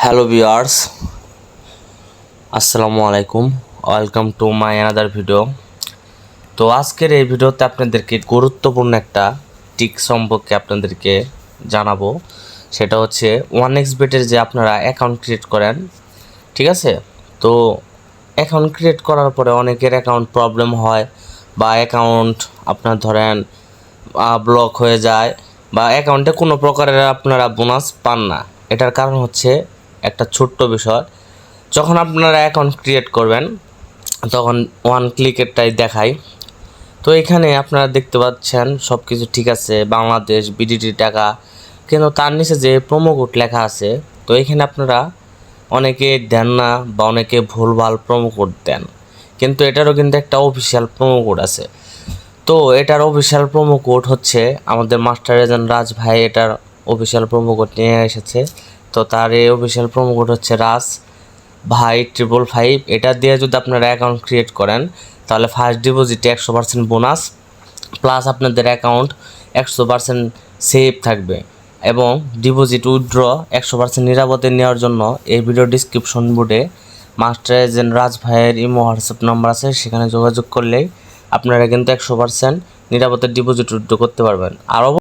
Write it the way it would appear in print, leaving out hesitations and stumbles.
Hello viewers, আসসালামু আলাইকুম। Welcome to my another video. তো আজকের এই ভিডিওতে আপনাদেরকে গুরুত্বপূর্ণ একটা টিক সম্পর্কে আপনাদেরকে জানাবো। সেটা হচ্ছে 1xBet-এর যে আপনারা অ্যাকাউন্ট ক্রিয়েট করেন, ঠিক আছে? তো অ্যাকাউন্ট ক্রিয়েট করার পরে অনেকের অ্যাকাউন্ট প্রবলেম হয় বা অ্যাকাউন্ট আপনার ধরেন ব্লক হয়ে যায় বা অ্যাকাউন্টে কোনো প্রকারের আপনারা বোনাস পান না। এটার কারণ হচ্ছে একটা ছোট্ট বিষয়। যখন আপনারা অ্যাকাউন্ট ক্রিয়েট করবেন তখন ওয়ান ক্লিকেরটাই দেখায়। তো এখানে আপনারা দেখতে পাচ্ছেন সব কিছু ঠিক আছে, বাংলাদেশ বিডিটি টাকা, কিন্তু তার নিচে যে প্রোমো কোড লেখা আছে, তো এখানে আপনারা অনেকে দেন না বা অনেকে ভুলভাল প্রোমো কোড দেন, কিন্তু এটারও কিন্তু একটা অফিসিয়াল প্রোমো কোড আছে। তো এটার অফিসিয়াল প্রোমো কোড হচ্ছে আমাদের মাস্টার এজেন্ট রাজ ভাই এটার অফিসিয়াল প্রোমো কোড নিয়ে এসেছে। তো তার এই অফিসিয়াল প্রোমো কোড হচ্ছে রাজ ভাই 555। এটা দিয়ে যদি আপনারা অ্যাকাউন্ট ক্রিয়েট করেন তাহলে ফার্স্ট ডিপোজিটে 100% বোনাস প্লাস আপনাদের অ্যাকাউন্ট 100% সেফ থাকবে এবং ডিপোজিট উইথড্র 100% নিরাপদে নেওয়ার জন্য এই ভিডিও ডিসক্রিপশন বোর্ডে মাস্টার এজেন্ট রাজ ভাইয়ের ইমো হোয়াটসঅ্যাপ নাম্বার আছে, সেখানে যোগাযোগ করলেই আপনারা কিন্তু 100% নিরাপদে ডিপোজিট উইথড্র করতে পারবেন। আর